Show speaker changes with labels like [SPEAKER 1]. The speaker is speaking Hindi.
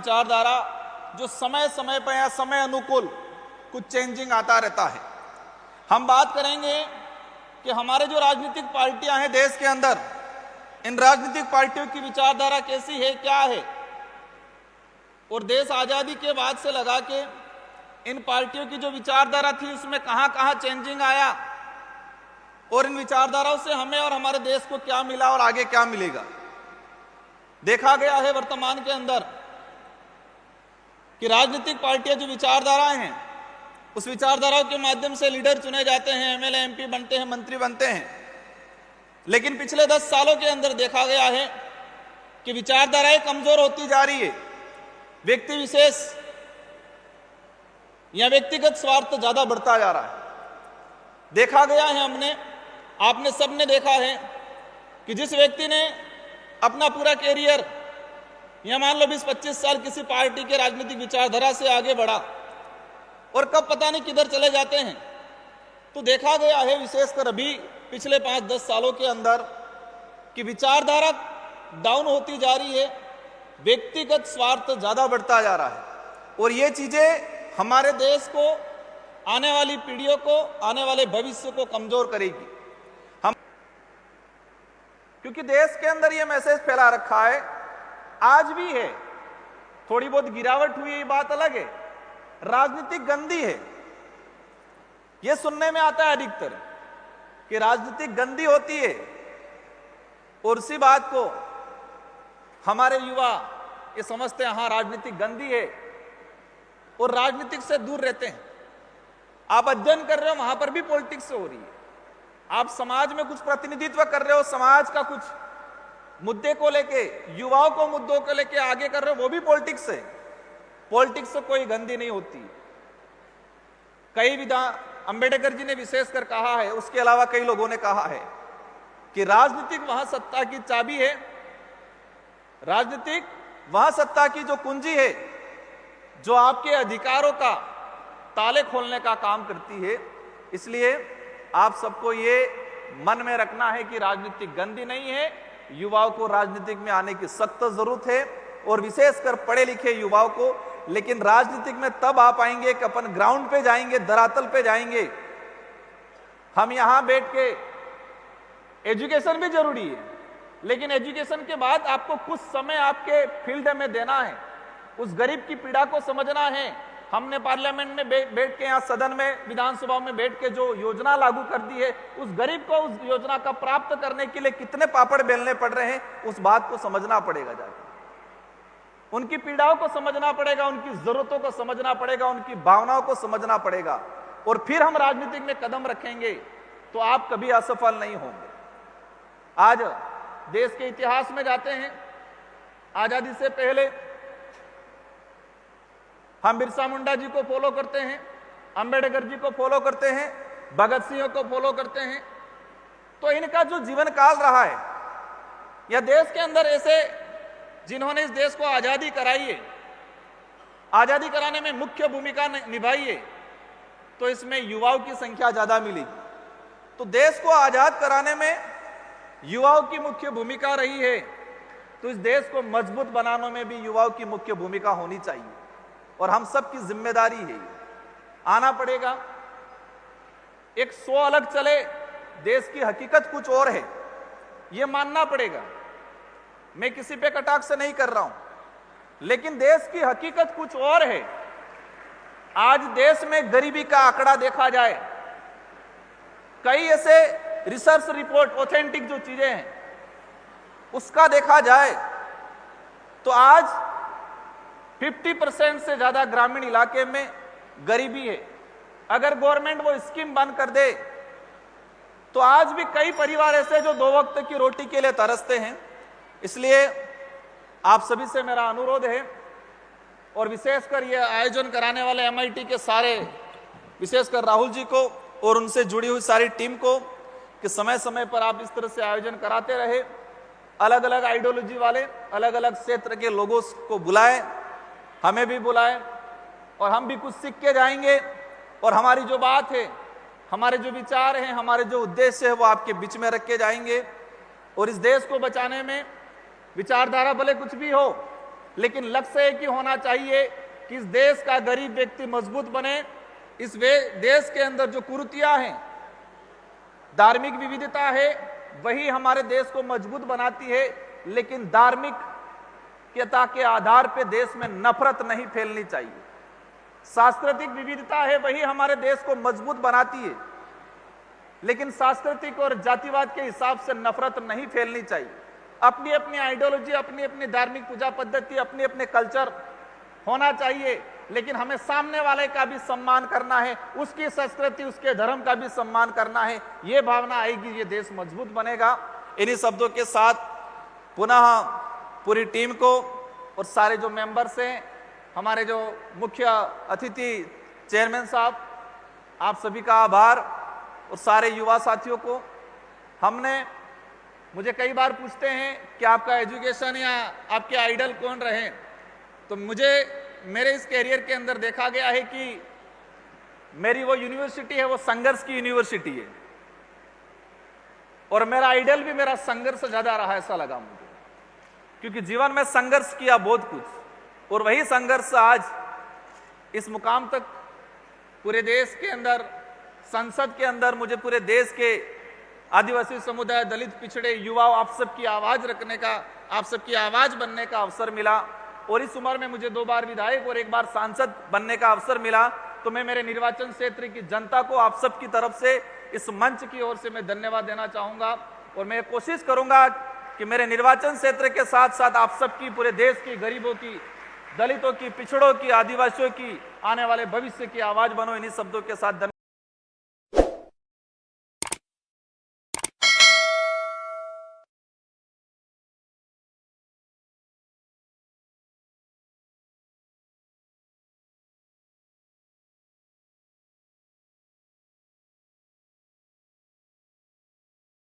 [SPEAKER 1] विचारधारा जो समय समय पर या समय अनुकूल कुछ चेंजिंग आता रहता है। हम बात करेंगे कि हमारे जो राजनीतिक पार्टियां हैं देश के अंदर, इन राजनीतिक पार्टियों की विचारधारा कैसी है, क्या है, और देश आज़ादी के बाद से लगा के इन पार्टियों की जो विचारधारा थी उसमें कहां कहां चेंजिंग आया, और इन विचारधाराओं से हमें और हमारे देश को क्या मिला और आगे क्या मिलेगा। देखा गया है वर्तमान के अंदर कि राजनीतिक पार्टियां जो विचारधाराएं हैं उस विचारधाराओं के माध्यम से लीडर चुने जाते हैं, एमएलए एमपी बनते हैं, मंत्री बनते हैं। लेकिन पिछले 10 सालों के अंदर देखा गया है कि विचारधाराएं कमजोर होती जा रही है। व्यक्ति विशेष या व्यक्तिगत स्वार्थ ज्यादा बढ़ता जा रहा है। देखा गया है, आपने सबने देखा है कि जिस व्यक्ति ने अपना पूरा कैरियर या मान लो 20-25 साल किसी पार्टी के राजनीतिक विचारधारा से आगे बढ़ा और कब पता नहीं किधर चले जाते हैं, तो देखा गया है विशेषकर अभी पिछले 5-10 सालों के अंदर कि विचारधारा डाउन होती जा रही है, व्यक्तिगत स्वार्थ ज्यादा बढ़ता जा रहा है। और ये चीजें हमारे देश को, आने वाली पीढ़ियों को, आने वाले भविष्य को कमजोर करेगी। हम क्योंकि देश के अंदर ये मैसेज फैला रखा है, आज भी है, थोड़ी बहुत गिरावट हुई है बात अलग है, राजनीतिक गंदी है। यह सुनने में आता है अधिकतर कि राजनीतिक गंदी होती है, और उसी बात को हमारे युवा ये समझते हैं हाँ राजनीतिक गंदी है और राजनीतिक से दूर रहते हैं। आप अध्ययन कर रहे हो, वहां पर भी पॉलिटिक्स हो रही है। आप समाज में कुछ प्रतिनिधित्व कर रहे हो, समाज का कुछ मुद्दे को लेके, युवाओं को मुद्दों को लेके आगे कर रहे हो, वो भी पॉलिटिक्स है। पॉलिटिक्स से कोई गंदी नहीं होती। कई अंबेडकर जी ने विशेषकर कहा है, उसके अलावा कई लोगों ने कहा है कि राजनीतिक वहां सत्ता की चाबी है, राजनीतिक वहां सत्ता की जो कुंजी है जो आपके अधिकारों का ताले खोलने का काम करती है। इसलिए आप सबको ये मन में रखना है कि राजनीतिक गंदी नहीं है, युवाओं को राजनीतिक में आने की सख्त जरूरत है, और विशेषकर पढ़े लिखे युवाओं को। लेकिन राजनीतिक में तब आ पाएंगे कि अपन ग्राउंड पे जाएंगे, धरातल पे जाएंगे। हम यहां बैठ के, एजुकेशन भी जरूरी है, लेकिन एजुकेशन के बाद आपको कुछ समय आपके फील्ड में देना है, उस गरीब की पीड़ा को समझना है। हमने पार्लियामेंट में बैठ के, यहाँ सदन में, विधानसभा में बैठ के जो योजना लागू कर दी है, उस गरीब को उस योजना का प्राप्त करने के लिए कितने पापड़ बेलने पड़ रहे हैं, उस बात को समझना पड़ेगा। जाके उनकी पीड़ाओं को समझना पड़ेगा, उनकी जरूरतों को समझना पड़ेगा, उनकी भावनाओं को समझना पड़ेगा, और फिर हम राजनीतिक में कदम रखेंगे तो आप कभी असफल नहीं होंगे। आज देश के इतिहास में जाते हैं, आजादी से पहले हम बिरसा मुंडा जी को फॉलो करते हैं, अंबेडकर जी को फॉलो करते हैं, भगत सिंह को फॉलो करते हैं। तो इनका जो जीवन काल रहा है, या देश के अंदर ऐसे जिन्होंने इस देश को आजादी कराई है, आजादी कराने में मुख्य भूमिका निभाई है, तो इसमें युवाओं की संख्या ज्यादा मिलेगी। तो देश को आजाद कराने में युवाओं की मुख्य भूमिका रही है, तो इस देश को मजबूत बनाने में भी युवाओं की मुख्य भूमिका होनी चाहिए, और हम सब की जिम्मेदारी है। आना पड़ेगा। एक 100 अलग चले, देश की हकीकत कुछ और है, यह मानना पड़ेगा। मैं किसी पे कटाक्ष से नहीं कर रहा हूं, लेकिन देश की हकीकत कुछ और है। आज देश में गरीबी का आंकड़ा देखा जाए, कई ऐसे रिसर्च रिपोर्ट, ऑथेंटिक जो चीजें हैं, उसका देखा जाए तो आज 50% से ज्यादा ग्रामीण इलाके में गरीबी है। अगर गवर्नमेंट वो स्कीम बंद कर दे तो आज भी कई परिवार ऐसे जो 2 वक्त की रोटी के लिए तरसते हैं। इसलिए आप सभी से मेरा अनुरोध है, और विशेषकर ये आयोजन कराने वाले एमआईटी के सारे, विशेषकर राहुल जी को और उनसे जुड़ी हुई सारी टीम को, कि समय समय पर आप इस तरह से आयोजन कराते रहे। अलग अलग आइडियोलॉजी वाले, अलग अलग क्षेत्र के लोगों को बुलाएं, हमें भी बुलाएं, और हम भी कुछ सीख के जाएंगे, और हमारी जो बात है, हमारे जो विचार हैं, हमारे जो उद्देश्य है, वो आपके बीच में रख के जाएंगे। और इस देश को बचाने में विचारधारा भले कुछ भी हो, लेकिन लक्ष्य एक ही होना चाहिए कि इस देश का गरीब व्यक्ति मजबूत बने। इस देश के अंदर जो कुरीतियां हैं, धार्मिक विविधता है, वही हमारे देश को मजबूत बनाती है, लेकिन धार्मिकता के आधार पे देश में नफरत नहीं फैलनी चाहिए। सांस्कृतिक विविधता है, वही हमारे देश को मजबूत बनाती है, लेकिन सांस्कृतिक और जातिवाद के हिसाब से नफरत नहीं फैलनी चाहिए। अपनी अपनी आइडियोलॉजी, अपनी अपनी धार्मिक पूजा पद्धति, अपने अपने कल्चर होना चाहिए, लेकिन हमें सामने वाले का भी सम्मान करना है, उसकी संस्कृति, उसके धर्म का भी सम्मान करना है। ये भावना आएगी, ये देश मजबूत बनेगा। इन्हीं शब्दों के साथ पुनः पूरी टीम को और सारे जो मेंबर्स हैं, हमारे जो मुख्य अतिथि चेयरमैन साहब, आप सभी का आभार, और सारे युवा साथियों को। मुझे कई बार पूछते हैं कि आपका एजुकेशन या आपके आइडल कौन रहे, तो मेरे इस कैरियर के अंदर देखा गया है कि मेरी वो यूनिवर्सिटी है, वो संघर्ष की यूनिवर्सिटी है, और मेरा आइडल भी मेरा संघर्ष ज्यादा रहा, ऐसा लगा मुझे, क्योंकि जीवन में संघर्ष किया बहुत कुछ, और वही संघर्ष आज इस मुकाम तक पूरे देश के अंदर, संसद के अंदर, मुझे पूरे देश के आदिवासी समुदाय, दलित, पिछड़े युवाओं, आप सबकी आवाज रखने का, आप सबकी आवाज बनने का अवसर मिला। और इस उम्र में मुझे 2 बार विधायक और 1 बार सांसद बनने का अवसर मिला, तो मैं मेरे निर्वाचन क्षेत्र की जनता को, आप सबकी तरफ से, इस मंच की ओर से मैं धन्यवाद देना चाहूंगा। और मैं कोशिश करूंगा कि मेरे निर्वाचन क्षेत्र के साथ साथ आप सबकी, पूरे देश की गरीबों की, दलितों की, पिछड़ों की, आदिवासियों की आने वाले भविष्य की आवाज बनो। इन्हीं शब्दों के साथ